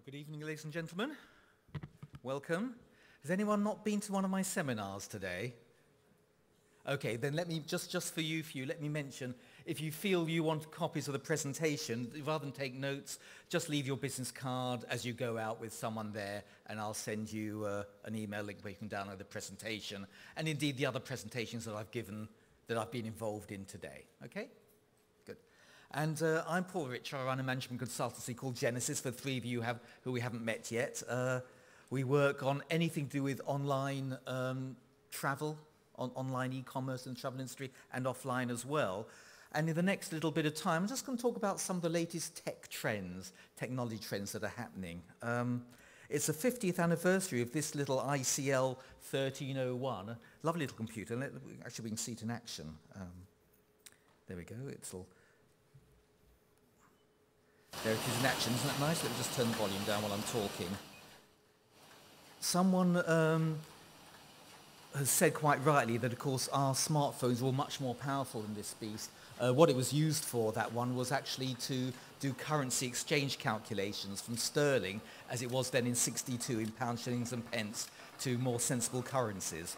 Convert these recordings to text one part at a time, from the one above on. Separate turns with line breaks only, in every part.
Good evening, ladies and gentlemen. Welcome. Has anyone not been to one of my seminars today? Okay, then let me, just for you, let me mention, if you feel you want copies of the presentation, rather than take notes, just leave your business card as you go out with someone there, and I'll send you an email link where you can download the presentation, and indeed the other presentations that I've given, that I've been involved in today. Okay? Good. And I'm Paul Rich. I run a management consultancy called Genesis, for three of you who we haven't met yet. We work on anything to do with online travel, online e-commerce in the travel industry, and offline as well. And in the next little bit of time, I'm just going to talk about some of the latest tech trends, technology trends that are happening. It's the 50th anniversary of this little ICL 1301, a lovely little computer. Actually, we can see it in action. There we go. There it is in action. Isn't that nice? Let me just turn the volume down while I'm talking. Someone has said quite rightly that, of course, our smartphones were much more powerful than this beast. What it was used for, that one, was actually to do currency exchange calculations from sterling, as it was then in 62, in pounds, shillings and pence, to more sensible currencies.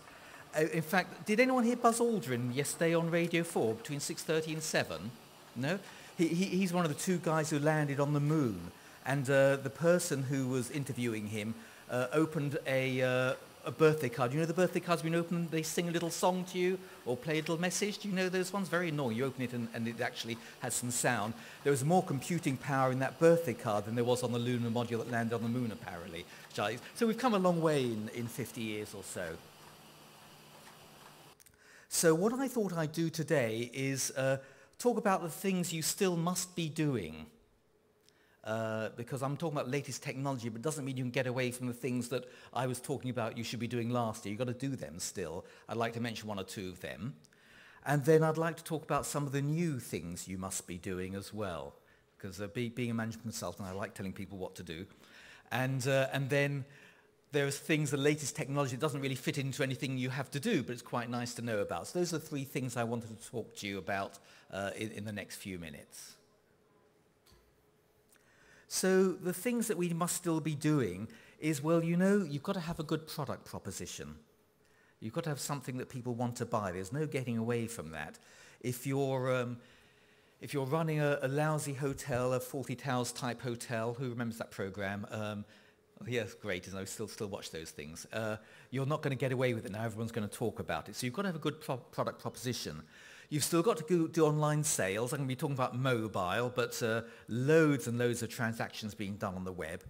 In fact, did anyone hear Buzz Aldrin yesterday on Radio 4 between 6:30 and 7? No? He's one of the two guys who landed on the moon, and the person who was interviewing him opened a birthday card. You know the birthday cards when you open, they sing a little song to you or play a little message? Do you know those ones? Very annoying. You open it and it actually has some sound. There was more computing power in that birthday card than there was on the lunar module that landed on the moon, apparently. So we've come a long way in 50 years or so. So what I thought I'd do today is talk about the things you still must be doing. Because I'm talking about latest technology, but it doesn't mean you can get away from the things that I was talking about you should be doing last year. You've got to do them still. I'd like to mention one or two of them. And then I'd like to talk about some of the new things you must be doing as well. Because being a management consultant, I like telling people what to do. And then there's things, the latest technology that doesn't really fit into anything you have to do, but it's quite nice to know about. So those are the three things I wanted to talk to you about in the next few minutes. So the things that we must still be doing is, well, you know, you've got to have a good product proposition. You've got to have something that people want to buy. There's no getting away from that. If you're running a lousy hotel, a Fawlty Towers type hotel, who remembers that program? Yes, great, I still watch those things. You're not going to get away with it now. Everyone's going to talk about it. So you've got to have a good product proposition. You've still got to do online sales. I'm going to be talking about mobile, but loads and loads of transactions being done on the web.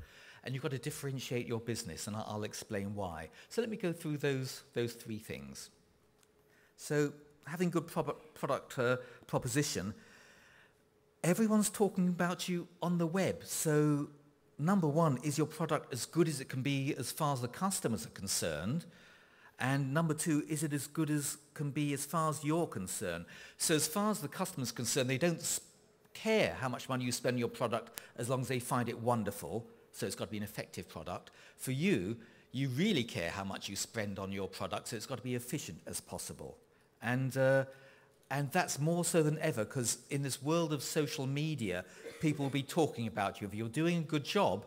And you've got to differentiate your business, and I'll explain why. So let me go through those three things. So having good product proposition, everyone's talking about you on the web. So number one, is your product as good as it can be as far as the customers are concerned? And number two, is it as good as can be as far as you're concerned? So as far as the customer's concerned, they don't care how much money you spend on your product as long as they find it wonderful. So it's got to be an effective product. For you, you really care how much you spend on your product, so it's got to be efficient as possible. And that's more so than ever, because in this world of social media, people will be talking about you. If you're doing a good job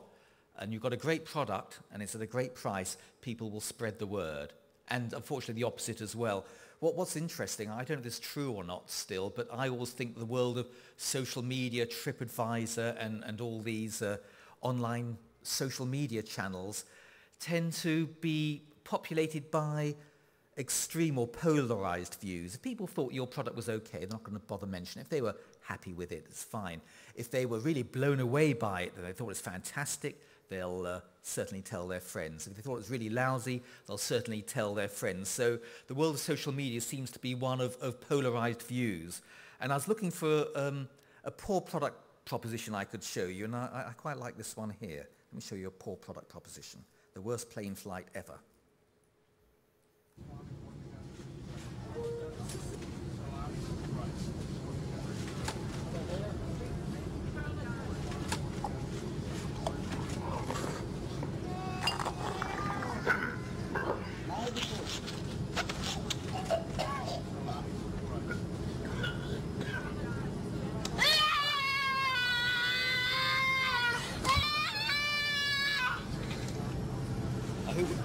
and you've got a great product and it's at a great price, people will spread the word. And unfortunately, the opposite as well. What's interesting, I don't know if it's true or not still, but I always think the world of social media, TripAdvisor, and all these online social media channels tend to be populated by extreme or polarized views. If people thought your product was okay, they're not going to bother mentioning it. If they were happy with it, it's fine. If they were really blown away by it, they thought it was fantastic, they'll certainly tell their friends. If they thought it was really lousy, they'll certainly tell their friends. So the world of social media seems to be one of polarized views. And I was looking for a poor product proposition I could show you, and I quite like this one here. Let me show you a poor product proposition. The worst plane flight ever.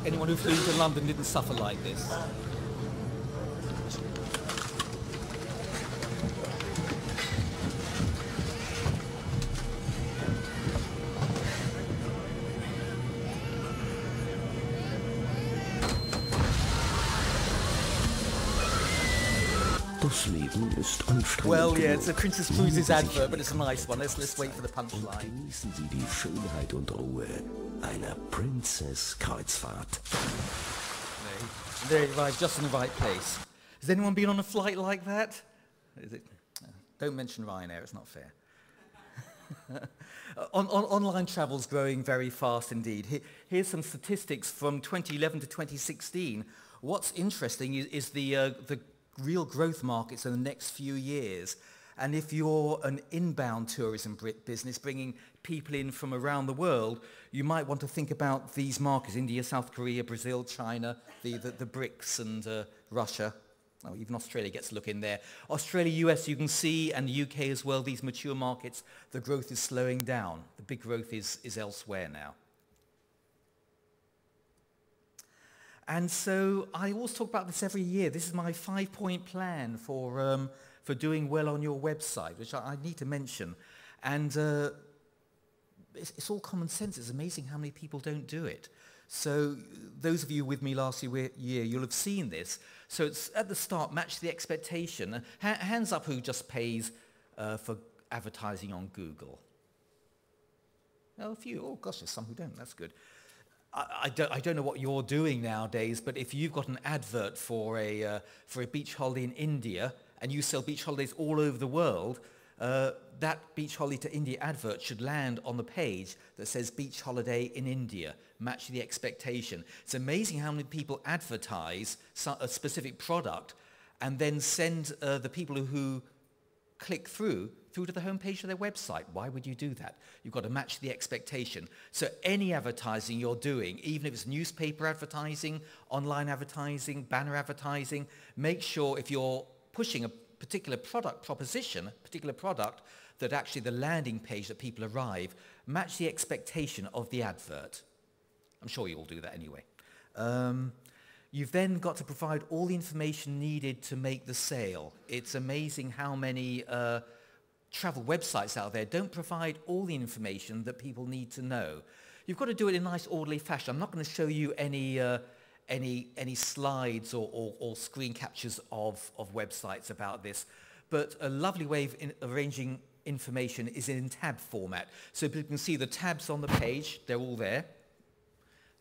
Anyone who flew to London didn't suffer like this.
Das Leben ist anstrengend.
Well, yeah, it's a Princess Cruises advert, but it's a nice one. Let's wait for the punchline.
Genießen Sie die Schönheit und Ruhe einer Princess-Kreuzfahrt.
They arrived just in the right place. Has anyone been on a flight like that? Is it? Don't mention Ryanair, it's not fair. Online travel's growing very fast indeed. Here's some statistics from 2011 to 2016. What's interesting is the real growth markets in the next few years. And if you're an inbound tourism business, bringing people in from around the world, you might want to think about these markets: India, South Korea, Brazil, China, the BRICS, and Russia. Oh, even Australia gets a look in there. Australia, US, you can see, and the UK as well, these mature markets, the growth is slowing down. The big growth is elsewhere now. And so I always talk about this every year. This is my 5-point plan for doing well on your website, which I need to mention. And it's all common sense. It's amazing how many people don't do it. So those of you with me last year, you'll have seen this. So it's at the start, match the expectation. Hands up who just pays for advertising on Google. Oh, a few. Oh, gosh, there's some who don't. That's good. I don't know what you're doing nowadays, but if you've got an advert for a beach holiday in India and you sell beach holidays all over the world, that beach holiday to India advert should land on the page that says beach holiday in India. Match the expectation. It's amazing how many people advertise a specific product and then send the people who click through to the homepage of their website. Why would you do that? You've got to match the expectation. So any advertising you're doing, even if it's newspaper advertising, online advertising, banner advertising, make sure if you're pushing a particular product proposition, a particular product, that actually the landing page that people arrive, match the expectation of the advert. I'm sure you all do that anyway. You've then got to provide all the information needed to make the sale. It's amazing how many travel websites out there don't provide all the information that people need to know. You've got to do it in a nice, orderly fashion. I'm not going to show you any slides or screen captures of websites about this, but a lovely way of arranging information is in tab format. So people can see the tabs on the page, they're all there.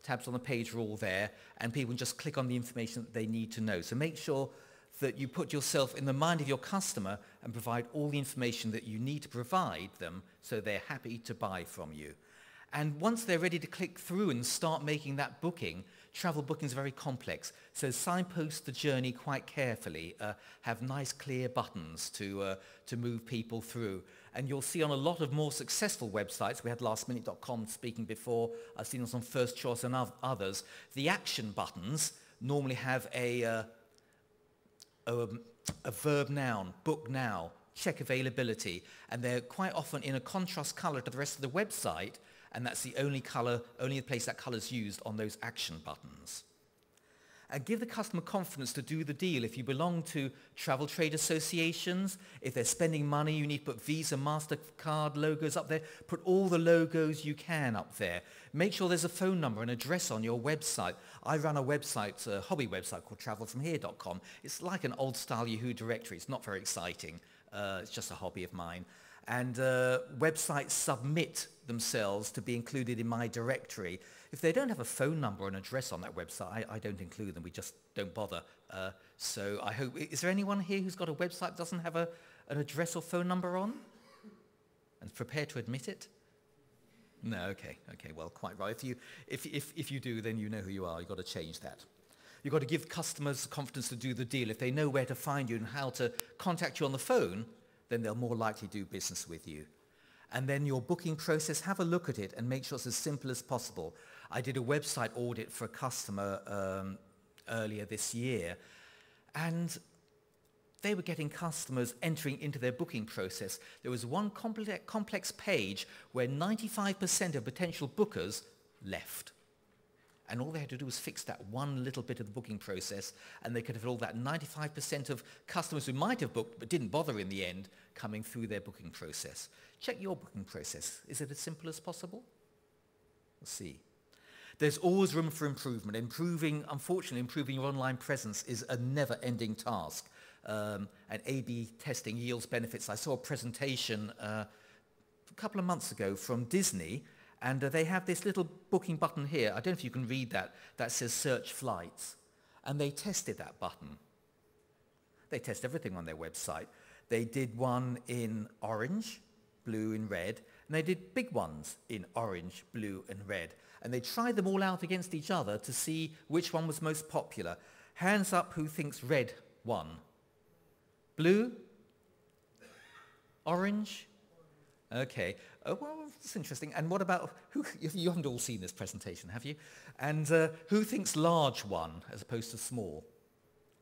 Tabs on the page are all there, and people can just click on the information that they need to know. So make sure that you put yourself in the mind of your customer and provide all the information that you need to provide them so they're happy to buy from you. And once they're ready to click through and start making that booking, travel booking is very complex. So signpost the journey quite carefully. Have nice clear buttons to move people through. And you'll see on a lot of more successful websites, we had lastminute.com speaking before, I've seen this on First Choice and others, the action buttons normally have a verb noun, book now, check availability, and they're quite often in a contrast color to the rest of the website, and that's the only place that color is used on those action buttons. And give the customer confidence to do the deal. If you belong to travel trade associations, if they're spending money, you need to put Visa, MasterCard logos up there. Put all the logos you can up there. Make sure there's a phone number and address on your website. I run a website, a hobby website called travelfromhere.com. It's like an old-style Yahoo directory. It's not very exciting. It's just a hobby of mine. And websites submit themselves to be included in my directory. If they don't have a phone number or an address on that website, I don't include them. We just don't bother. So I hope, is there anyone here who's got a website that doesn't have an address or phone number on? And prepared to admit it? No, okay, well, quite right. If you do, then you know who you are. You've got to change that. You've got to give customers confidence to do the deal. If they know where to find you and how to contact you on the phone, then they'll more likely do business with you. And then your booking process, have a look at it and make sure it's as simple as possible. I did a website audit for a customer earlier this year, and they were getting customers entering into their booking process. There was one complex page where 95% of potential bookers left. And all they had to do was fix that one little bit of the booking process, and they could have all that 95% of customers who might have booked but didn't bother in the end coming through their booking process. Check your booking process. Is it as simple as possible? We'll see. There's always room for improvement. Unfortunately, improving your online presence is a never-ending task. And A/B testing yields benefits. I saw a presentation a couple of months ago from Disney, and they have this little booking button here. I don't know if you can read that. That says search flights. And they tested that button. They test everything on their website. They did one in orange, blue and red, and they did big ones in orange, blue and red. And they tried them all out against each other to see which one was most popular. Hands up who thinks red won. Blue? Orange? Okay. Well, that's interesting. And what about, you haven't all seen this presentation, have you? And who thinks large won as opposed to small?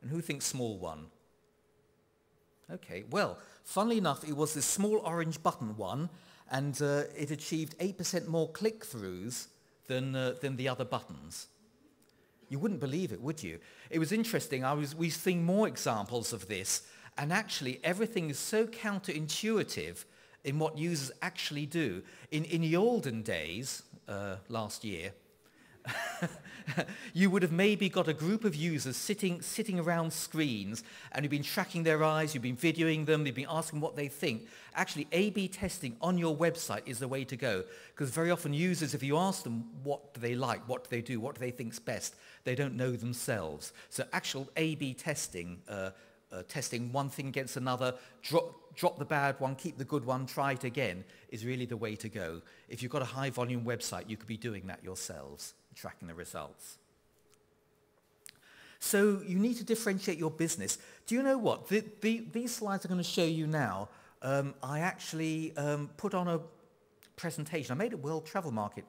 And who thinks small won? Okay, well, funnily enough, it was this small orange button one, and it achieved 8% more click-throughs than the other buttons. You wouldn't believe it, would you? It was interesting. We've seen more examples of this, and actually everything is so counterintuitive in what users actually do. In the olden days, last year, you would have maybe got a group of users sitting around screens, and you've been tracking their eyes, you've been videoing them, you've been asking what they think. Actually, A/B testing on your website is the way to go, because very often users, if you ask them what do they like, what do they do, what do they think's best, they don't know themselves. So actual A/B testing, testing one thing against another, drop the bad one, keep the good one, try it again, is really the way to go. If you've got a high volume website, you could be doing that yourselves, tracking the results. So you need to differentiate your business. Do you know what? These slides I'm going to show you now, I actually put on a presentation. I made it World Travel Market.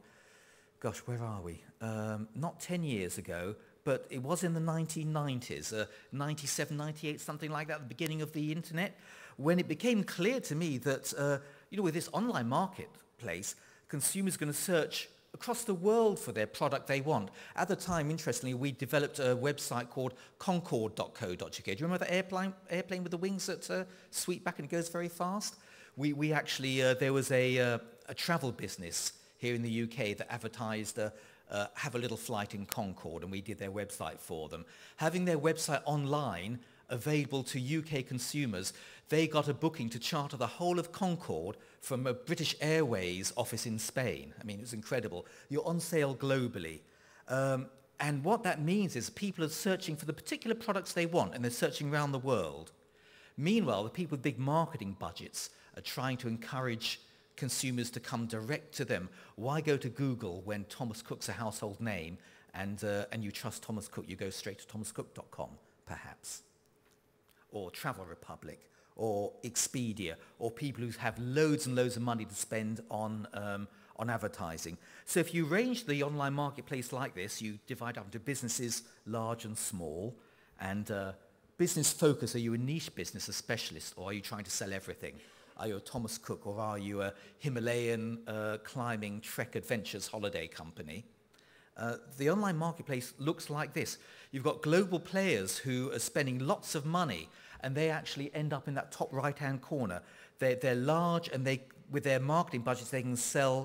Gosh, where are we? Not 10 years ago, but it was in the 1990s, 97, 98, something like that, at the beginning of the internet, when it became clear to me that, with this online marketplace, consumers are going to search across the world for their product they want. At the time, interestingly, we developed a website called Concorde.co.uk. Do you remember that airplane with the wings that sweep back and it goes very fast? We actually, there was a travel business here in the UK that advertised have a little flight in Concorde, and we did their website for them. Having their website online available to UK consumers, they got a booking to charter the whole of Concorde from a British Airways office in Spain. I mean, it was incredible. You're on sale globally. And what that means is people are searching for the particular products they want, and they're searching around the world. Meanwhile, the people with big marketing budgets are trying to encourage consumers to come direct to them. Why go to Google when Thomas Cook's a household name, and you trust Thomas Cook? You go straight to thomascook.com, perhaps. Or Travel Republic, or Expedia, or people who have loads and loads of money to spend on advertising. So if you arrange the online marketplace like this, you divide up into businesses large and small, and business focus. Are you a niche business, a specialist, or are you trying to sell everything? Are you a Thomas Cook, or are you a Himalayan climbing Trek Adventures holiday company? The online marketplace looks like this. You've got global players who are spending lots of money, and they actually end up in that top right-hand corner. They're large, and with their marketing budgets, they can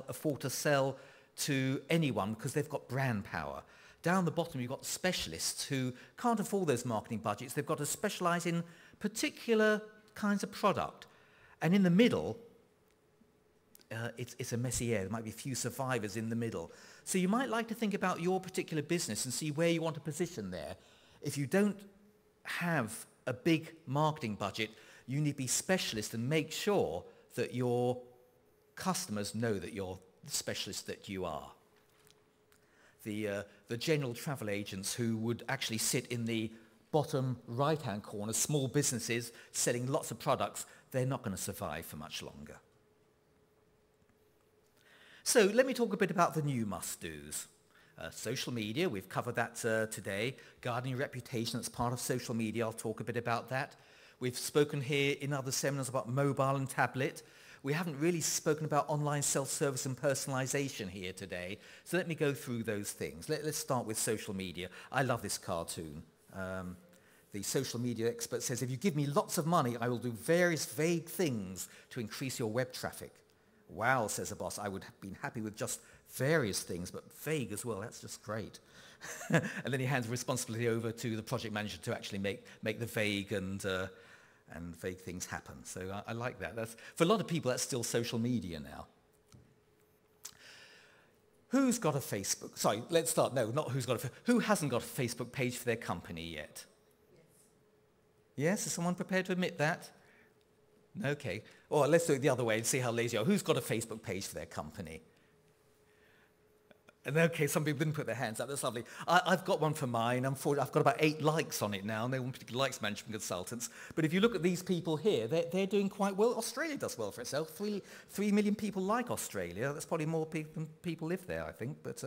afford to sell to anyone because they've got brand power. Down the bottom, you've got specialists who can't afford those marketing budgets. They've got to specialize in particular kinds of product. And in the middle, it's a messy area. There might be a few survivors in the middle. So you might like to think about your particular business and see where you want to position there. If you don't have a big marketing budget, you need to be specialist and make sure that your customers know that you're the specialist that you are. The general travel agents who would actually sit in the bottom right-hand corner, small businesses selling lots of products, they're not going to survive for much longer. So let me talk a bit about the new must-dos. Social media, we've covered that today. Guarding your reputation, that's part of social media. I'll talk a bit about that. We've spoken here in other seminars about mobile and tablet. we haven't really spoken about online self-service and personalization here today. So let me go through those things. Let's start with social media. I love this cartoon. The social media expert says, if you give me lots of money, I will do various vague things to increase your web traffic. Wow, says the boss, I would have been happy with just various things, but vague as well, that's just great. And then he hands responsibility over to the project manager to actually make the vague and vague things happen. So I like that. For a lot of people, that's still social media now. Who's got a Facebook? Sorry, let's start. No, not who's got a. Who hasn't got a Facebook page for their company yet? Yes, is someone prepared to admit that? Okay. Or let's do it the other way and see how lazy you are. Who's got a Facebook page for their company? And okay, some people didn't put their hands up. That's lovely. I've got one for mine. I've got about 8 likes on it now, and they're one particular likes management consultants. But if you look at these people here, they're doing quite well. Australia does well for itself. 3 million people like Australia. That's probably more than people live there, I think. But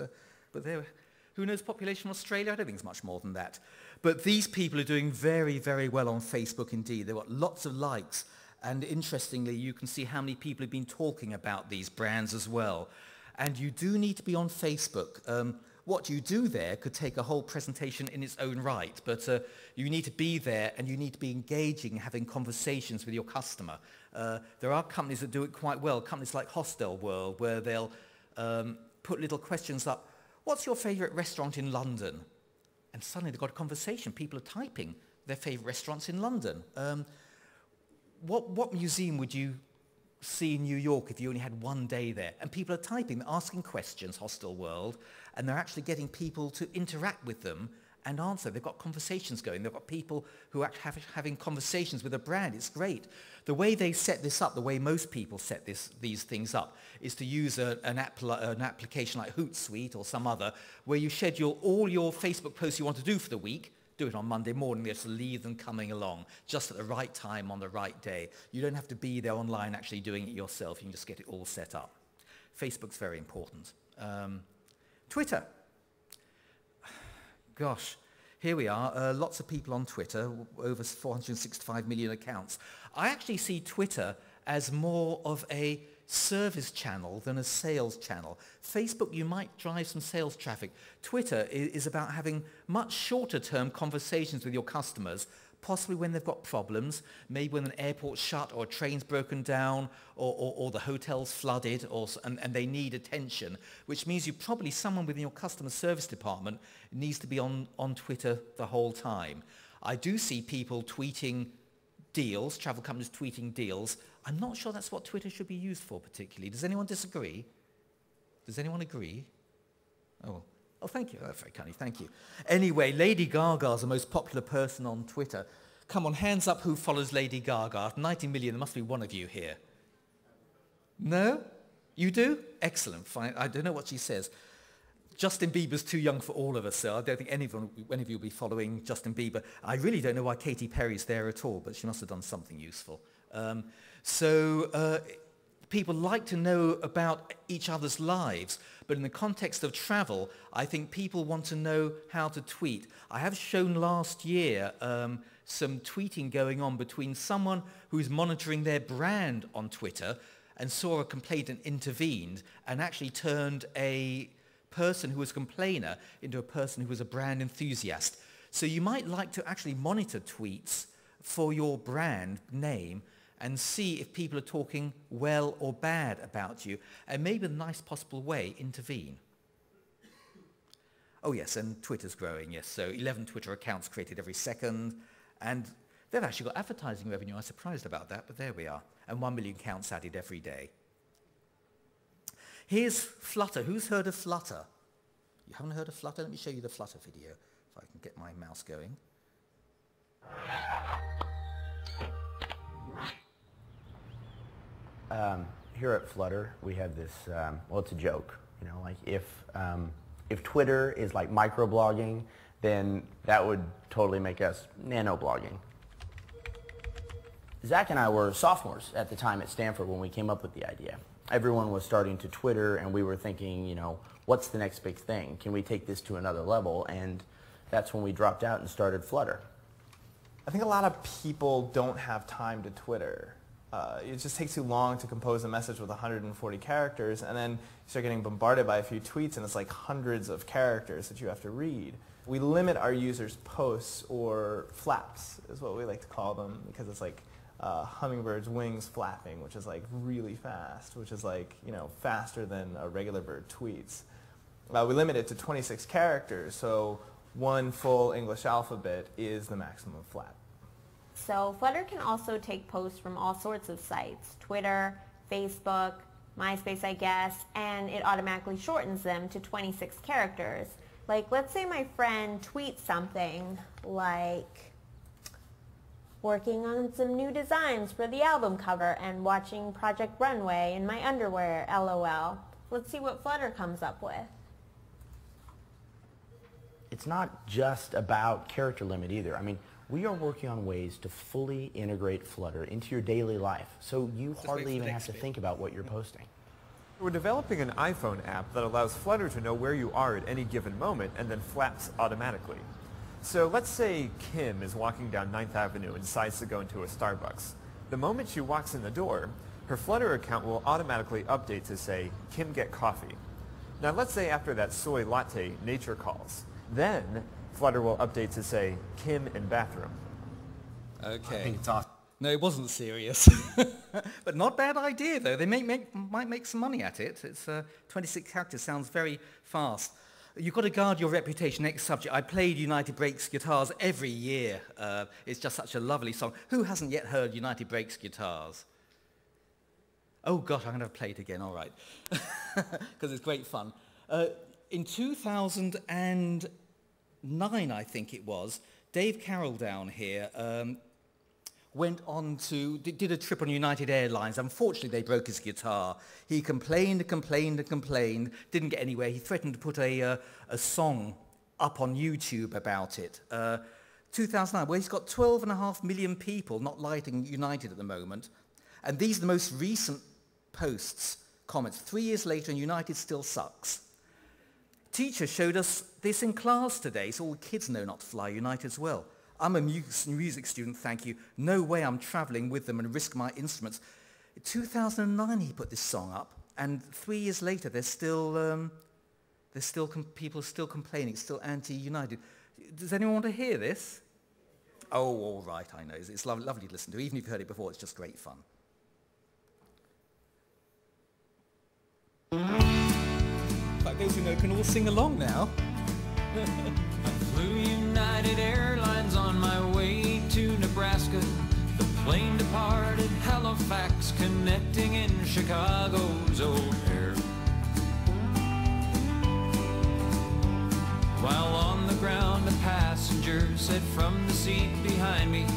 who knows population of Australia? I don't think it's much more than that. But these people are doing very, very well on Facebook indeed. They've got lots of likes. And interestingly, you can see how many people have been talking about these brands as well. And you do need to be on Facebook. What you do there could take a whole presentation in its own right, but you need to be there and you need to be engaging, having conversations with your customer. There are companies that do it quite well, companies like Hostelworld, where they'll put little questions up. What's your favorite restaurant in London? And suddenly they've got a conversation. People are typing their favorite restaurants in London. What museum would you see in New York if you only had one day there? And people are typing, asking questions, Hostelworld, and they're actually getting people to interact with them and answer. They've got conversations going. They've got people who are having conversations with a brand. It's great. The way they set this up, the way most people set these things up, is to use an application like Hootsuite or some other, where you schedule all your Facebook posts you want to do for the week. Do it on Monday morning, just leave them coming along, just at the right time on the right day. You don't have to be there online actually doing it yourself. You can just get it all set up. Facebook's very important. Twitter. Gosh, here we are. Lots of people on Twitter, over 465 million accounts. I actually see Twitter as more of a service channel than a sales channel. Facebook, you might drive some sales traffic. Twitter is about having much shorter term conversations with your customers, possibly when they've got problems, maybe when an airport's shut or a train's broken down or the hotel's flooded and they need attention, which means someone within your customer service department needs to be on Twitter the whole time. I do see people tweeting deals, travel companies tweeting deals. I'm not sure that's what Twitter should be used for particularly. Does anyone disagree? Does anyone agree? Oh, thank you. That's very kind. Thank you. Anyway, Lady Gaga's the most popular person on Twitter. Come on, hands up who follows Lady Gaga. 90 million, there must be one of you here. No? You do? Excellent. Fine. I don't know what she says. Justin Bieber's too young for all of us, so I don't think any of you will be following Justin Bieber. I really don't know why Katy Perry's there at all, but she must have done something useful. People like to know about each other's lives, but in the context of travel, I think people want to know how to tweet. I have shown last year some tweeting going on between someone who's monitoring their brand on Twitter and saw a complaint and intervened and actually turned a person who was a complainer into a person who was a brand enthusiast. So you might like to actually monitor tweets for your brand name and see if people are talking well or bad about you, and maybe in a nice possible way intervene. Oh yes, and Twitter's growing, yes. So 11 Twitter accounts created every second, and they've actually got advertising revenue. I was surprised about that, but there we are. And 1 million accounts added every day. Here's Flutter. Who's heard of Flutter? You haven't heard of Flutter? Let me show you the Flutter video, if I can get my mouse going.
Here at Flutter, we have this, well, it's a joke, you know, like if Twitter is like microblogging, then that would totally make us nano-blogging. Zach and I were sophomores at the time at Stanford when we came up with the idea. Everyone was starting to Twitter, and we were thinking, you know, what's the next big thing? Can we take this to another level? And that's when we dropped out and started Flutter.
I think a lot of people don't have time to Twitter. it just takes too long to compose a message with 140 characters, and then you start getting bombarded by a few tweets, and it's like hundreds of characters that you have to read. We limit our users' posts, or flaps is what we like to call them, because it's like hummingbird's wings flapping, which is like really fast, which is like, you know, faster than a regular bird tweets. We limit it to 26 characters, so one full English alphabet is the maximum flap.
So Flutter can also take posts from all sorts of sites, Twitter, Facebook, MySpace, I guess, and it automatically shortens them to 26 characters. Like, let's say my friend tweets something like, working on some new designs for the album cover and watching Project Runway in my underwear, LOL. Let's see what Flutter comes up with.
It's not just about character limit either. I mean, we are working on ways to fully integrate Flutter into your daily life, so you hardly even have to think about what you're posting.
We're developing an iPhone app that allows Flutter to know where you are at any given moment and then flaps automatically. So let's say Kim is walking down 9th Avenue and decides to go into a Starbucks. The moment she walks in the door, her Flutter account will automatically update to say, Kim get coffee. Now let's say after that soy latte, nature calls. Then Flutter will update to say, Kim in bathroom.
Okay.
I think it's awesome.
No, it wasn't serious. But not bad idea, though. They might make some money at it. It's 26 characters, sounds very fast. You've got to guard your reputation. Next subject. I played United Breaks guitars every year. It's just such a lovely song. Who hasn't yet heard United Breaks guitars? Oh, gosh, I'm going to play it again. All right. Because it's great fun. In 2009, I think it was, Dave Carroll down here went on to, did a trip on United Airlines. Unfortunately, they broke his guitar. He complained, didn't get anywhere. He threatened to put a song up on YouTube about it. 2009, well, he's got 12.5 million people not liking United at the moment. And these are the most recent posts, comments. 3 years later, and United still sucks. Teacher showed us this in class today, so all the kids know not to fly United as well. I'm a music student, thank you. No way I'm travelling with them and risk my instruments. In 2009 he put this song up, and 3 years later people are still complaining, still anti-United. Does anyone want to hear this? Oh, all right, I know. It's lovely to listen to. Even if you've heard it before, it's just great fun. In fact, those who know can all sing along now.
I flew United Airlines on my way to Nebraska. The plane departed Halifax, connecting in Chicago's O'Hare. While on the ground, a passenger said from the seat behind me,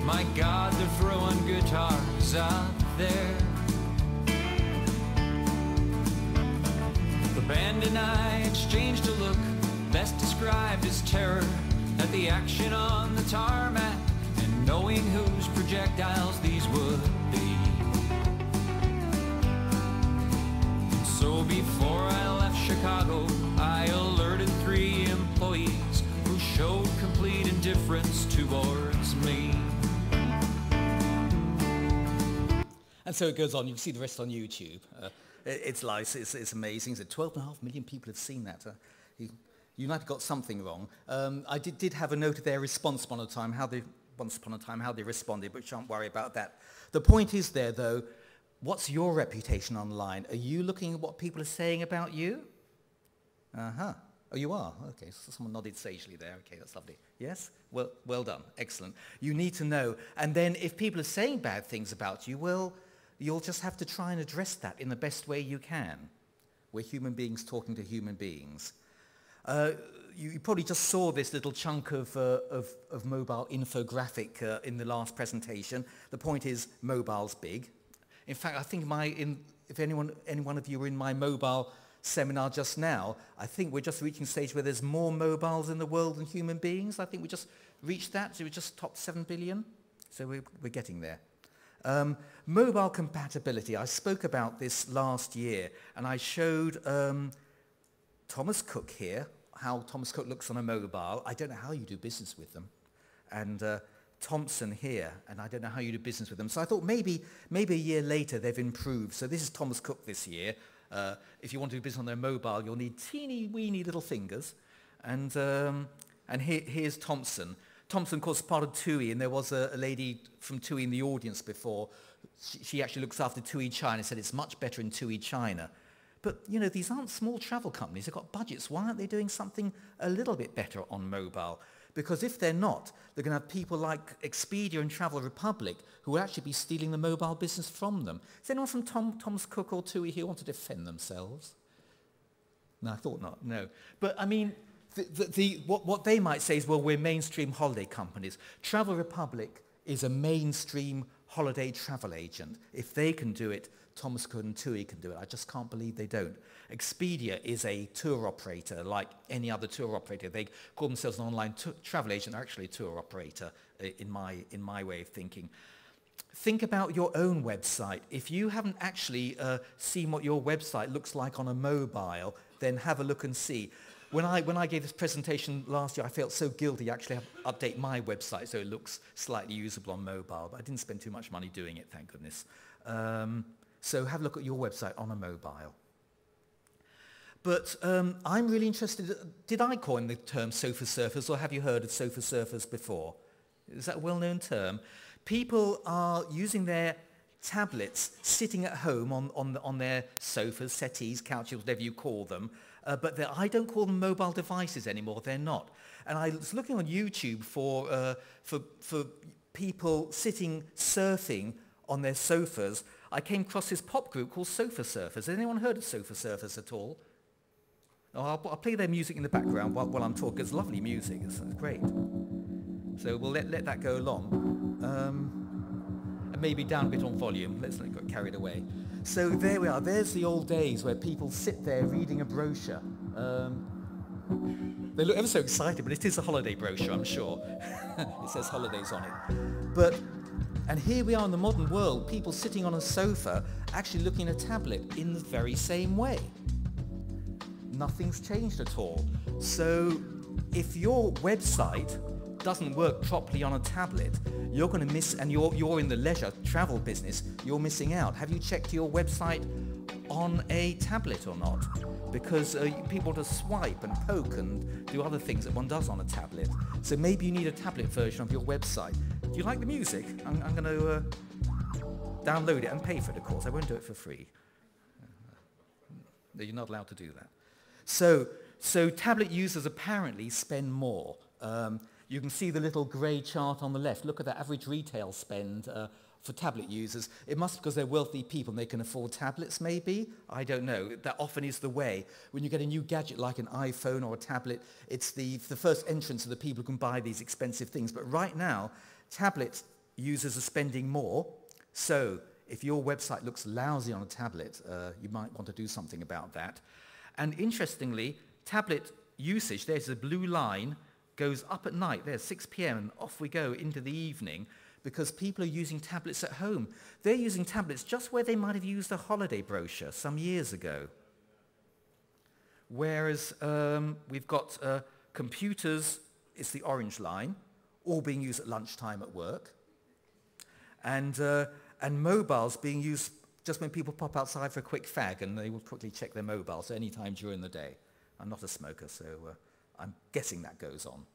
my God, they're throwing guitars out there. The band and I exchanged a look, best described as terror, at the action on the tarmac, and knowing whose projectiles these would be. So before I left Chicago, I alerted 3 employees who showed complete indifference towards me.
And so it goes on. You can see the rest on YouTube. It's nice. It's amazing. So 12.5 million people have seen that. United got something wrong. I did have a note of their response once upon a time how they responded, but shan't worry about that. The point is there, though, what's your reputation online? Are you looking at what people are saying about you? Uh-huh. Oh, you are? Okay, so someone nodded sagely there. Okay, that's lovely. Yes? Well done. Excellent. You need to know. And then if people are saying bad things about you, well, you'll just have to try and address that in the best way you can. We're human beings talking to human beings. You probably just saw this little chunk of mobile infographic in the last presentation. The point is, mobile's big. In fact, I think if any one of you were in my mobile seminar just now, I think we're just reaching a stage where there's more mobiles in the world than human beings. I think we just reached that, so we just topped 7 billion. So we're getting there. Mobile compatibility. I spoke about this last year, and I showed Thomas Cook here, how Thomas Cook looks on a mobile. I don't know how you do business with them. And Thomson here, and I don't know how you do business with them. So I thought maybe a year later they've improved. So this is Thomas Cook this year. If you want to do business on their mobile, you'll need teeny weeny little fingers. And here's Thomson. Thomson, of course, part of TUI, and there was a lady from TUI in the audience before. She actually looks after TUI China, said it's much better in TUI China. But, you know, these aren't small travel companies. They've got budgets. Why aren't they doing something a little bit better on mobile? Because if they're not, they're going to have people like Expedia and Travel Republic who will actually be stealing the mobile business from them. Is anyone from Thomas Cook or TUI here want to defend themselves? No, I thought not, no. But, I mean, what they might say is, well, we're mainstream holiday companies. Travel Republic is a mainstream holiday travel agent. If they can do it, Thomas Cook and TUI can do it. I just can't believe they don't. Expedia is a tour operator like any other tour operator. They call themselves an online travel agent. They're actually a tour operator in my way of thinking. Think about your own website. If you haven't actually seen what your website looks like on a mobile, then have a look and see. When I gave this presentation last year, I felt so guilty I actually have to update my website so it looks slightly usable on mobile. But I didn't spend too much money doing it, thank goodness. So have a look at your website on a mobile. But I'm really interested, did I coin the term sofa surfers, or have you heard of sofa surfers before? Is that a well-known term? People are using their tablets, sitting at home on their sofas, settees, couches, whatever you call them, but I don't call them mobile devices anymore, they're not. And I was looking on YouTube for people sitting surfing on their sofas. I came across this pop group called Sofa Surfers. Has anyone heard of Sofa Surfers at all? Oh, I'll play their music in the background while I'm talking. It's lovely music. It's great. So we'll let that go along. And maybe down a bit on volume. Let's not get carried away. So there we are. There's the old days where people sit there reading a brochure. They look ever so excited, but it is a holiday brochure, I'm sure. It says holidays on it. And here we are in the modern world, people sitting on a sofa actually looking at a tablet in the very same way. Nothing's changed at all. So if your website doesn't work properly on a tablet, you're going to miss, and you're in the leisure travel business, you're missing out. Have you checked your website on a tablet or not? Because people want to swipe and poke and do other things that one does on a tablet. So maybe you need a tablet version of your website. Do you like the music? I'm going to download it and pay for it, of course. I won't do it for free. No, you're not allowed to do that. So tablet users apparently spend more. You can see the little grey chart on the left. Look at the average retail spend for tablet users. It must be because they're wealthy people and they can afford tablets, maybe? I don't know. That often is the way. When you get a new gadget like an iPhone or a tablet, it's the first entrance of the people who can buy these expensive things. But right now, tablet users are spending more. So if your website looks lousy on a tablet, you might want to do something about that. And interestingly, tablet usage, there's a blue line, goes up at night. There's 6 p.m. and off we go into the evening, because people are using tablets at home. They're using tablets just where they might have used a holiday brochure some years ago. Whereas we've got computers, it's the orange line, all being used at lunchtime at work. And mobiles being used just when people pop outside for a quick fag, and they will quickly check their mobiles any time during the day. I'm not a smoker, so I'm guessing that goes on.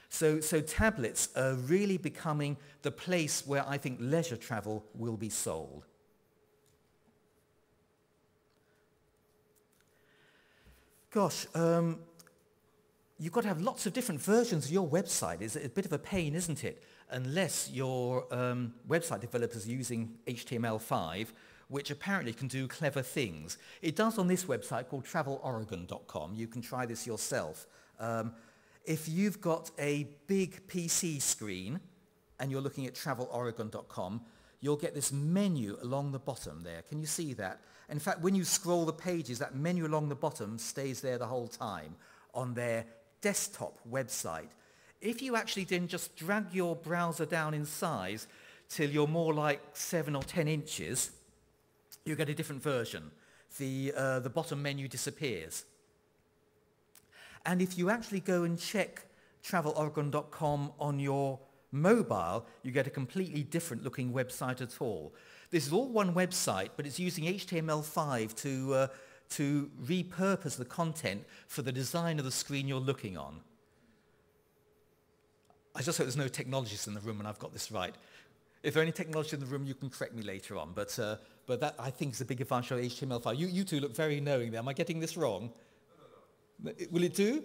So tablets are really becoming the place where I think leisure travel will be sold. Gosh, you've got to have lots of different versions of your website. It's a bit of a pain, isn't it? Unless your website developers are using HTML5, which apparently can do clever things. It does on this website called traveloregon.com. You can try this yourself. If you've got a big PC screen and you're looking at traveloregon.com, you'll get this menu along the bottom there. Can you see that? In fact, when you scroll the pages, that menu along the bottom stays there the whole time on their desktop website. If you actually then just drag your browser down in size till you're more like 7 or 10 inches, you get a different version. The bottom menu disappears. And if you actually go and check traveloregon.com on your mobile, you get a completely different looking website at all. This is all one website, but it's using HTML5 to repurpose the content for the design of the screen you're looking on. I just hope there's no technologists in the room and I've got this right. If there are any technologists in the room, you can correct me later on, but that I think is a big advantage of HTML5. You two look very knowing there. Am I getting this wrong? No. Will it do?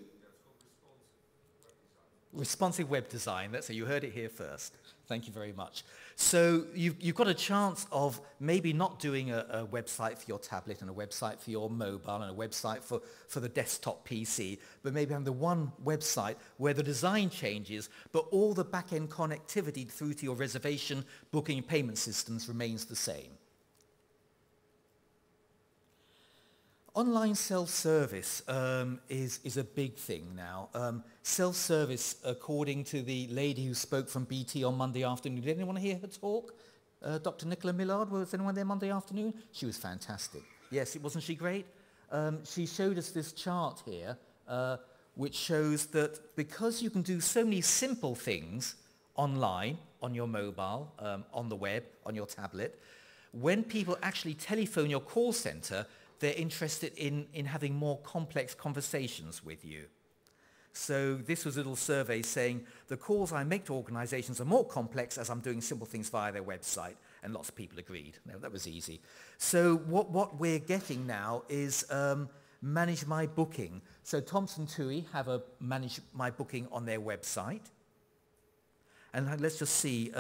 Responsive web design. That's it. You heard it here first. Thank you very much. So you've got a chance of maybe not doing a website for your tablet and a website for your mobile and a website for the desktop PC, but maybe having the one website where the design changes, but all the back-end connectivity through to your reservation, booking, and payment systems remains the same. Online self-service is a big thing now. Self-service, according to the lady who spoke from BT on Monday afternoon, did anyone hear her talk? Dr. Nicola Millard, was anyone there Monday afternoon? She was fantastic. Yes, wasn't she great? She showed us this chart here, which shows that because you can do so many simple things online, on your mobile, on the web, on your tablet, when people actually telephone your call center, they're interested in having more complex conversations with you. So this was a little survey saying the calls I make to organizations are more complex as I'm doing simple things via their website, and lots of people agreed. No, that was easy. So what we're getting now is manage my booking. So Thomson Tui have a manage my booking on their website. And let's just see,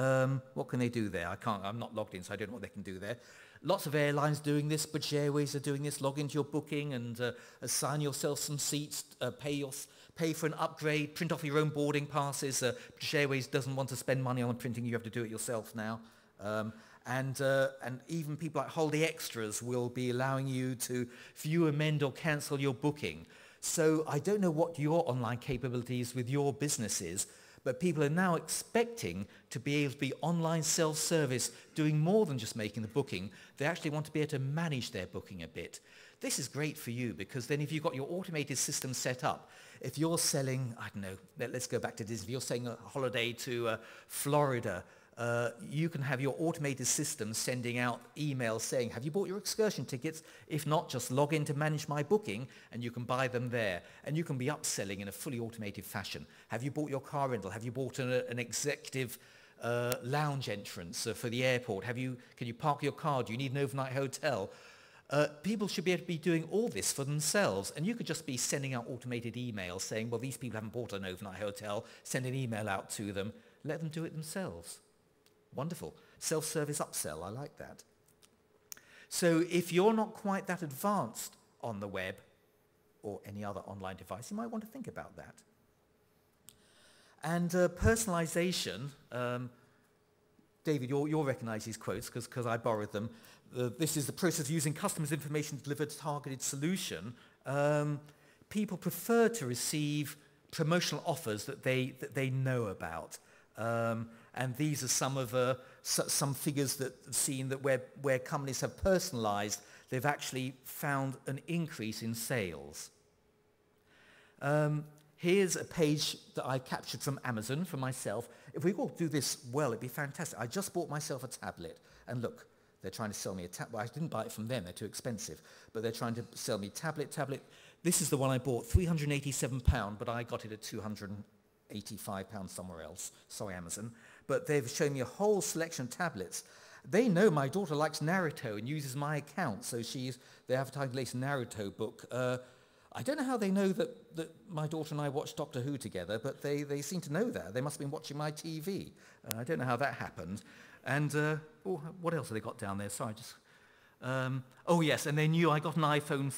what can they do there? I'm not logged in, so I don't know what they can do there. Lots of airlines doing this, British Airways are doing this. Log into your booking and assign yourself some seats, pay for an upgrade, print off your own boarding passes. British Airways doesn't want to spend money on printing, you have to do it yourself now. And even people like Holiday Extras will be allowing you to view, amend or cancel your booking. So I don't know what your online capabilities with your business is, but people are now expecting to be able to be online self-service, doing more than just making the booking. They actually want to be able to manage their booking a bit. This is great for you because then if you've got your automated system set up, if you're selling, I don't know, let's go back to Disney, if you're selling a holiday to Florida, you can have your automated system sending out emails saying, have you bought your excursion tickets? If not, just log in to manage my booking and you can buy them there. And you can be upselling in a fully automated fashion. Have you bought your car rental? Have you bought an executive lounge entrance for the airport? Can you park your car? Do you need an overnight hotel? People should be able to be doing all this for themselves, and you could just be sending out automated emails saying, well, these people haven't bought an overnight hotel, send an email out to them, let them do it themselves. Wonderful. Self-service upsell, I like that. So if you're not quite that advanced on the web or any other online device, you might want to think about that. And personalization, David, you'll recognize these quotes because I borrowed them. This is the process of using customers' information to deliver a targeted solution. People prefer to receive promotional offers that they know about. And these are some of some figures that have seen that where companies have personalized, they've actually found an increase in sales. Here's a page that I captured from Amazon for myself. If we all do this well, it'd be fantastic. I just bought myself a tablet, and look, they're trying to sell me a tablet. Well, I didn't buy it from them, they're too expensive, but they're trying to sell me tablet. This is the one I bought, £387, but I got it at £285 somewhere else. Sorry, Amazon. But they've shown me a whole selection of tablets. They know my daughter likes Naruto and uses my account, so they're advertising the latest Naruto book. I don't know how they know that my daughter and I watch Doctor Who together, but they seem to know that. They must have been watching my TV. I don't know how that happened. And what else have they got down there? Sorry, oh yes, and they knew I got an iPhone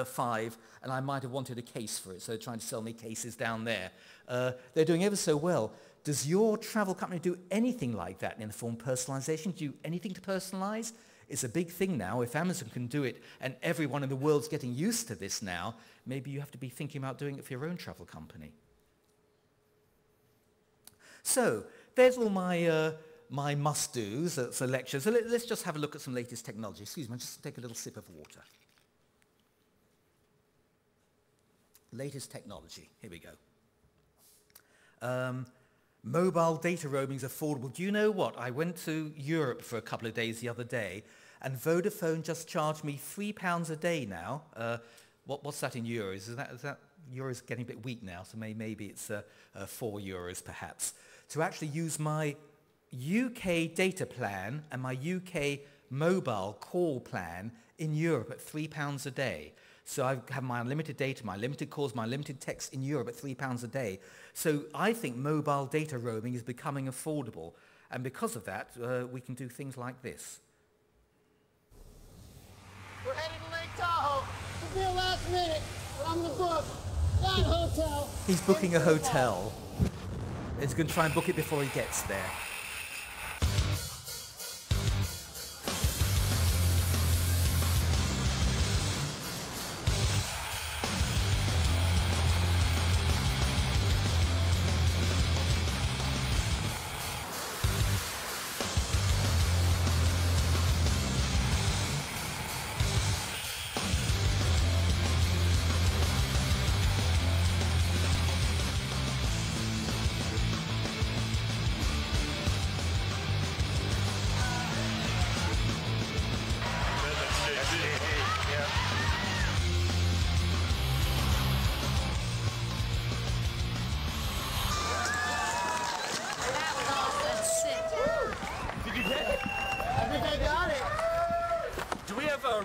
5 and I might have wanted a case for it, so they're trying to sell me cases down there. They're doing ever so well. Does your travel company do anything like that in the form of personalization? Do you do anything to personalize? It's a big thing now. If Amazon can do it and everyone in the world's getting used to this now, maybe you have to be thinking about doing it for your own travel company. So there's all my my must-dos for lectures. So let's just have a look at some latest technology. Excuse me, I'll just take a little sip of water. Latest technology. Here we go. Mobile data roaming is affordable. Do you know what? I went to Europe for a couple of days the other day, and Vodafone just charged me £3 a day now. What's that in euros? Is that euros getting a bit weak now? So maybe it's €4 perhaps. To actually use my UK data plan and my UK mobile call plan in Europe at £3 a day. So I have my unlimited data, my limited calls, my limited text in Europe at £3 a day. So I think mobile data roaming is becoming affordable. And because of that, we can do things like this.
We're heading to Lake Tahoe. It'll be a last minute, but I'm going to book that hotel.
He's booking a hotel. He's going to try and book it before he gets there.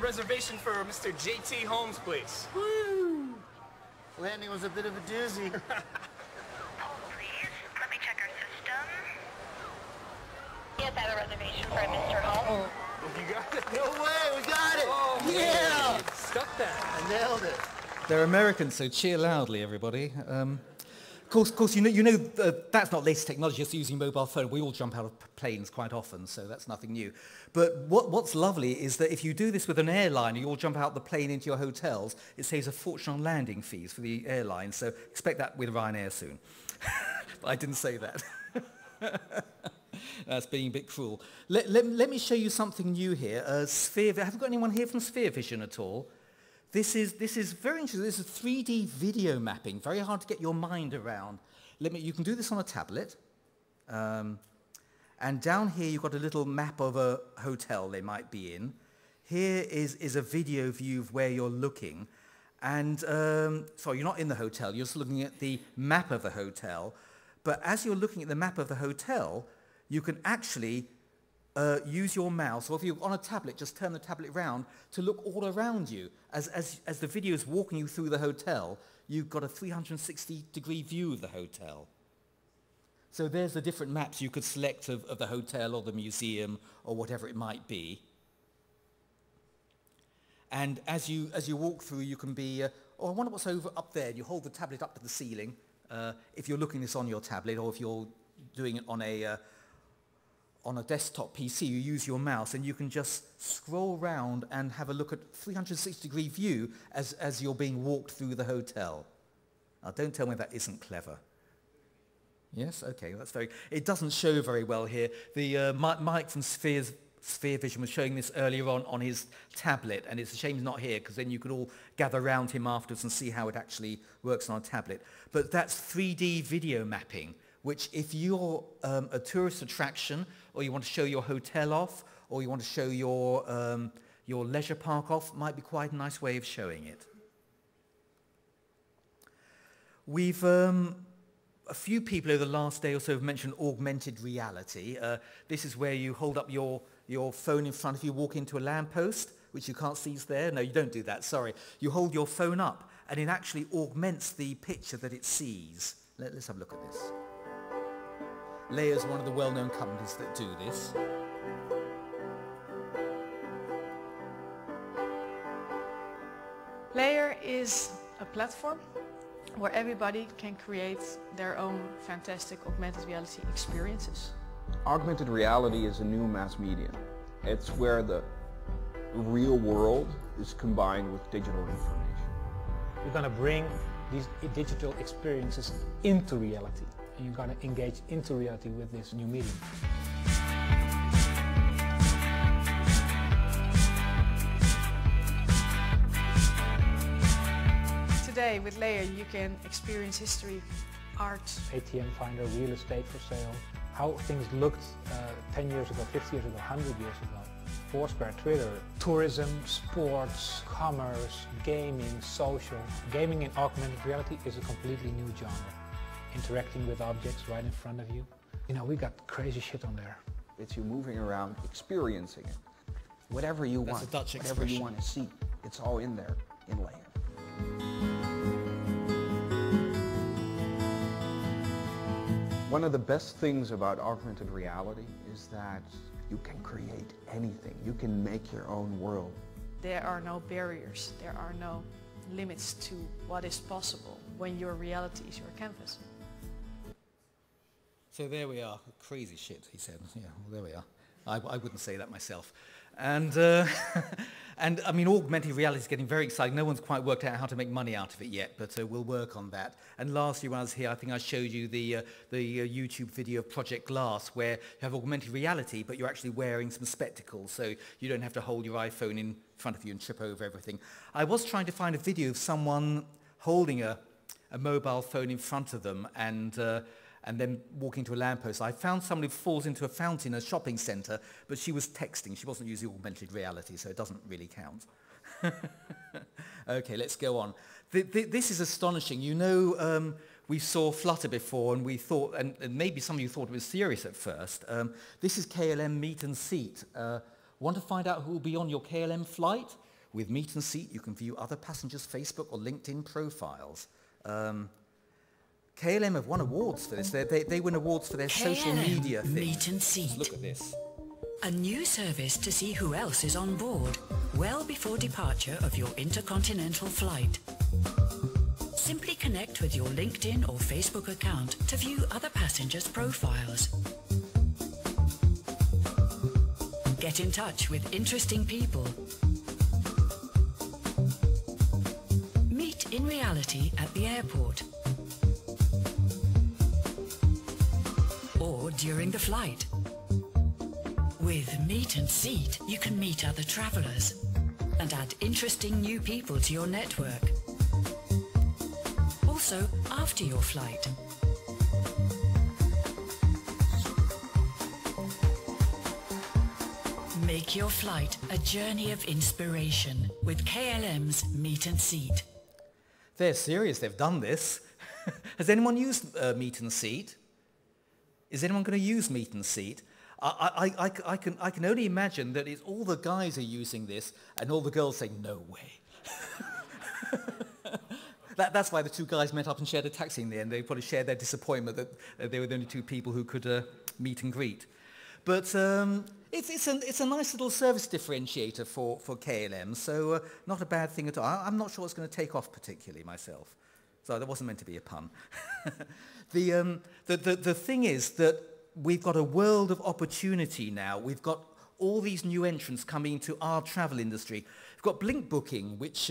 Reservation for Mr. J.T. Holmes, please.
Woo! Landing was a bit of a doozy.
Hold, please. Let me check our system. Yes, I have a reservation for Mr. Holmes.
You got it?
No way, we got it!
Oh,
yeah!
You stuck that.
I nailed it.
They're Americans, so cheer loudly, everybody. Of course, you know that's not latest technology, just using mobile phone. We all jump out of planes quite often, so that's nothing new. But what's lovely is that if you do this with an airline, you all jump out the plane into your hotels, it saves a fortune on landing fees for the airline, so expect that with Ryanair soon. But I didn't say that. That's being a bit cruel. Let me show you something new here. Have you got anyone here from Sphere Vision at all? This is very interesting. This is 3D video mapping, very hard to get your mind around. You can do this on a tablet. And down here you've got a little map of a hotel they might be in. Here is a video view of where you're looking. And, sorry, you're not in the hotel, you're just looking at the map of the hotel. But as you're looking at the map of the hotel, you can actually use your mouse, or if you're on a tablet, just turn the tablet around to look all around you. As the video is walking you through the hotel, you've got a 360-degree view of the hotel. So there's the different maps you could select of the hotel or the museum or whatever it might be. And as you walk through, you can be, oh, I wonder what's over up there. You hold the tablet up to the ceiling if you're looking this on your tablet, or if you're doing it on a desktop PC, you use your mouse and you can just scroll around and have a look at 360-degree view as you're being walked through the hotel. Now, don't tell me that isn't clever. Yes? Okay, that's it doesn't show very well here. The Mike from Sphere Vision was showing this earlier on his tablet, and it's a shame he's not here, because then you could all gather around him afterwards and see how it actually works on a tablet. But that's 3D video mapping, which if you're a tourist attraction, or you want to show your hotel off, or you want to show your leisure park off, might be quite a nice way of showing it. We've a few people over the last day or so have mentioned augmented reality. This is where you hold up your phone in front of you, walk into a lamppost, which you can't see is there. No, you don't do that, sorry. You hold your phone up, and it actually augments the picture that it sees. Let's have a look at this. Leia is one of the well-known companies that do this.
Layer is a platform where everybody can create their own fantastic augmented reality experiences.
Augmented reality is a new mass medium. It's where the real world is combined with digital information.
You're going to bring these digital experiences into reality, and you're going to engage into reality with this new medium.
Today with Layer you can experience history art.
ATM finder, real estate for sale, how things looked 10 years ago, 50 years ago, 100 years ago. Foursquare, Twitter, tourism, sports, commerce, gaming, social. Gaming in augmented reality is a completely new genre. Interacting with objects right in front of you. You know, we got crazy shit on there.
It's you moving around, experiencing it. Whatever you
That's
want,
a Dutch
whatever you
expression.
want to see, it's all in there, inland. One of the best things about augmented reality is that you can create anything. You can make your own world.
There are no barriers, there are no limits to what is possible when your reality is your canvas.
So there we are. Crazy shit, he said. Yeah, well, there we are. I wouldn't say that myself. And, and I mean, augmented reality is getting very exciting. No one's quite worked out how to make money out of it yet, but we'll work on that. And last year when I was here, I think I showed you the YouTube video of Project Glass, where you have augmented reality, but you're actually wearing some spectacles, so you don't have to hold your iPhone in front of you and trip over everything. I was trying to find a video of someone holding a mobile phone in front of them and then walking to a lamppost. I found somebody who falls into a fountain in a shopping centre, but she was texting. She wasn't using augmented reality, so it doesn't really count. Okay, let's go on. This is astonishing. You know, we saw Flutter before, and we thought, and maybe some of you thought it was serious at first. This is KLM Meet and Seat. Want to find out who will be on your KLM flight? With Meet and Seat, you can view other passengers' Facebook or LinkedIn profiles. KLM have won awards for this. They win awards for their social media thing.
Meet and Seat.
Look at this.
A new service to see who else is on board, well before departure of your intercontinental flight. Simply connect with your LinkedIn or Facebook account to view other passengers' profiles. Get in touch with interesting people. Meet in reality at the airport. Or during the flight. With Meet and Seat, you can meet other travelers and add interesting new people to your network. Also, after your flight. Make your flight a journey of inspiration with KLM's Meet and Seat.
They're serious, they've done this. Has anyone used Meet and Seat? Is anyone going to use Meet and Seat? I can only imagine that it's all the guys are using this and all the girls saying, no way. That's why the two guys met up and shared a taxi in the end. They probably shared their disappointment that they were the only two people who could meet and greet. But it's a nice little service differentiator for KLM, so not a bad thing at all. I'm not sure it's going to take off particularly myself. So that wasn't meant to be a pun. The thing is that we've got a world of opportunity now. We've got all these new entrants coming into our travel industry. We've got Blink Booking, which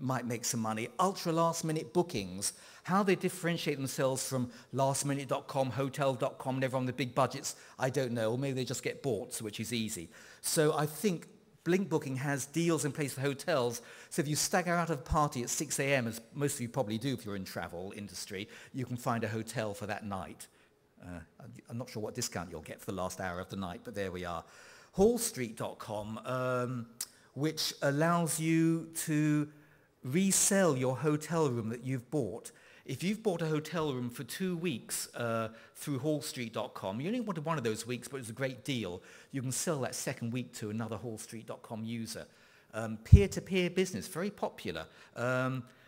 might make some money, ultra last-minute bookings, how they differentiate themselves from lastminute.com, hotel.com, and everyone with big budgets, I don't know, or maybe they just get bought, which is easy. So I think Blink Booking has deals in place for hotels, so if you stagger out of a party at 6 a.m., as most of you probably do if you're in travel industry, you can find a hotel for that night. I'm not sure what discount you'll get for the last hour of the night, but there we are. Hallstreet.com, which allows you to resell your hotel room that you've bought. If you've bought a hotel room for 2 weeks through Hallstreet.com, you only wanted one of those weeks, but it was a great deal, you can sell that second week to another Hallstreet.com user. Peer-to-peer business, very popular.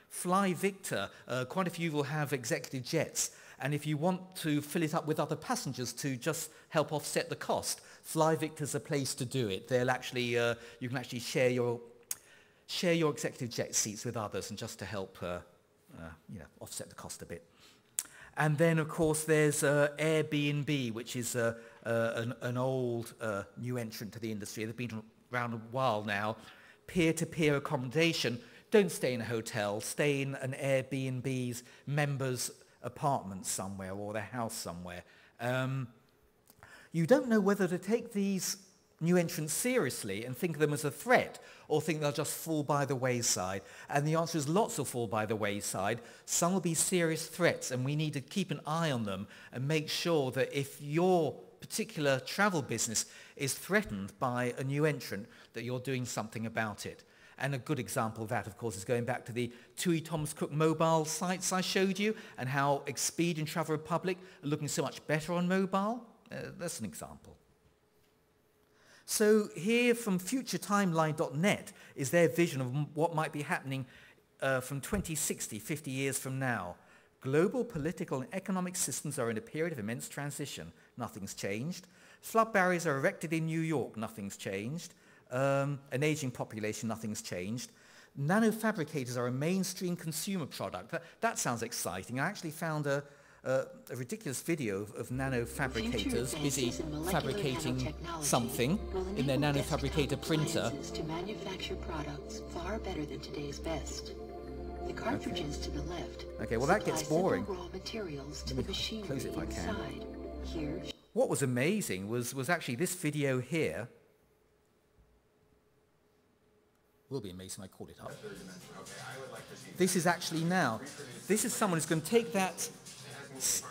Fly Victor, quite a few will have executive jets, and if you want to fill it up with other passengers to just help offset the cost, Fly Victor's a place to do it. They'll actually, you can actually share your executive jet seats with others, and just to help offset the cost a bit. And then, of course, there's Airbnb, which is an old new entrant to the industry. They've been around a while now. Peer-to-peer accommodation. Don't stay in a hotel. Stay in an Airbnb's members' apartment somewhere or their house somewhere. You don't know whether to take these new entrants seriously and think of them as a threat, or think they'll just fall by the wayside? And the answer is lots will fall by the wayside. Some will be serious threats, and we need to keep an eye on them and make sure that if your particular travel business is threatened by a new entrant, that you're doing something about it. And a good example of that, of course, is going back to the TUI Thomas Cook mobile sites I showed you, and how Expedia and Travel Republic are looking so much better on mobile. That's an example. So here from futuretimeline.net is their vision of what might be happening from 2060, 50 years from now. Global political and economic systems are in a period of immense transition. Nothing's changed. Flood barriers are erected in New York. Nothing's changed. An aging population. Nothing's changed. Nanofabricators are a mainstream consumer product. That sounds exciting. I actually found a ridiculous video of nanofabricators busy fabricating something in their nanofabricator printer.
To manufacture products far better than today's best. The cartridges to the left.
Okay, well that gets boring.
Raw materials to
Let
the
me
machinery
close it if I can.
inside. Here.
What was amazing was actually this video here. Will be amazing. I called it up. This is actually now. This is someone who's going to take that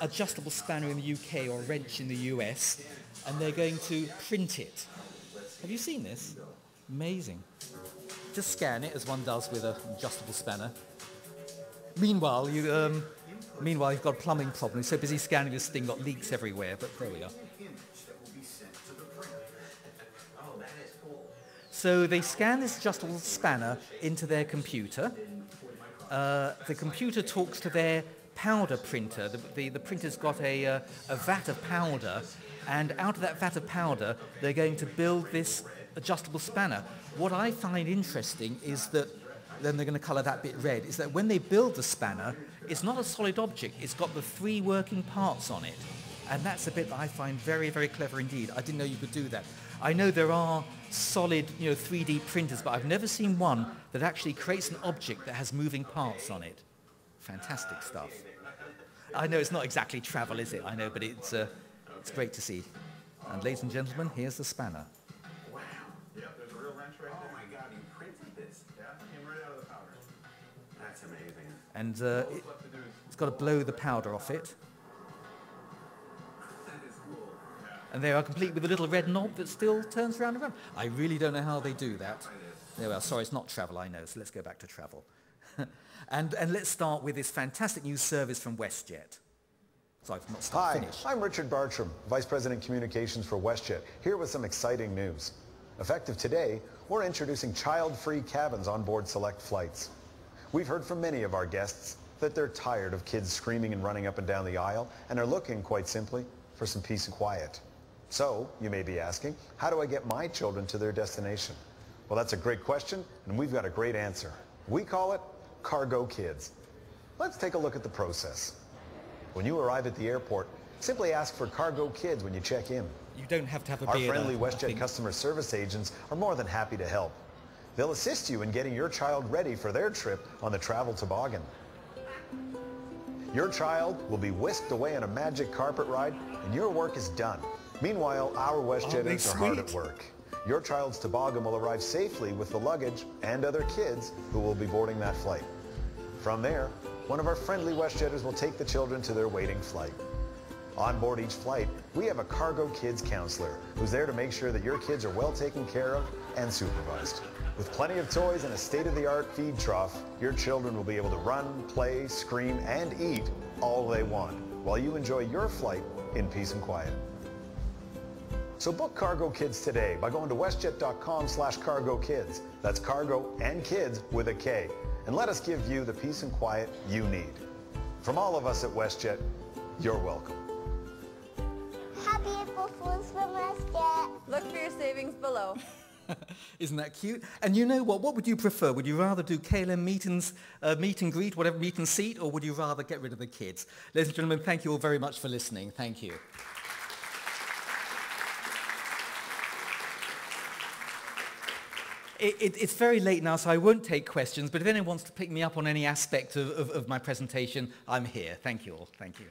adjustable spanner in the UK or wrench in the US, and they're going to print it. Have you seen this? Amazing. Just scan it as one does with an adjustable spanner. Meanwhile, you've got a plumbing problem. You're so busy scanning this thing, got leaks everywhere. But there we are. So they scan this adjustable spanner into their computer. The computer talks to their powder printer. The printer's got a vat of powder, and out of that vat of powder, they're going to build this adjustable spanner. What I find interesting is that, then they're going to colour that bit red, is that when they build the spanner, it's not a solid object. It's got the 3 working parts on it. And that's a bit that I find very, very clever indeed. I didn't know you could do that. I know there are solid, 3D printers, but I've never seen one that actually creates an object that has moving parts on it. Fantastic stuff. I know it's not exactly travel, is it? I know, but it's great to see. And ladies and gentlemen, here's the spanner.
Wow. Yep, there's a real wrench right there. Oh my God, you printed this? Yeah, came right out of the powder. That's amazing.
And it's got to blow the powder off it.
That is cool. Yeah.
And they are complete with a little red knob that still turns around and around. I really don't know how they do that. There we are. Sorry, it's not travel, I know, so let's go back to travel. And let's start with this fantastic new service from WestJet. So I've not started.
Hi, I'm Richard Bartram, Vice President Communications for WestJet, here with some exciting news. Effective today, we're introducing child-free cabins on board select flights. We've heard from many of our guests that they're tired of kids screaming and running up and down the aisle and are looking, quite simply, for some peace and quiet. So, you may be asking, how do I get my children to their destination? Well, that's a great question, and we've got a great answer. We call it Cargo Kids. Let's take a look at the process. When you arrive at the airport, simply ask for Cargo Kids when you check in.
You don't have to have a
Our
beard.
friendly WestJet customer service agents are more than happy to help. They'll assist you in getting your child ready for their trip on the travel toboggan. Your child will be whisked away on a magic carpet ride, and your work is done. Meanwhile, our WestJetters are hard at work. Your child's toboggan will arrive safely with the luggage and other kids who will be boarding that flight. From there, one of our friendly WestJetters will take the children to their waiting flight. On board each flight, we have a Cargo Kids counselor who's there to make sure that your kids are well taken care of and supervised. With plenty of toys and a state-of-the-art feed trough, your children will be able to run, play, scream, and eat all they want while you enjoy your flight in peace and quiet. So book Cargo Kids today by going to westjet.com/cargokids. That's cargo and kids with a K. And let us give you the peace and quiet you need. From all of us at WestJet, you're welcome.
Happy April Fools from WestJet.
Look for your savings below.
Isn't that cute? And you know what? What would you prefer? Would you rather do KLM meet and greet, whatever, meet and seat, or would you rather get rid of the kids? Ladies and gentlemen, thank you all very much for listening. Thank you. It's very late now, so I won't take questions, but if anyone wants to pick me up on any aspect of my presentation, I'm here. Thank you all. Thank you.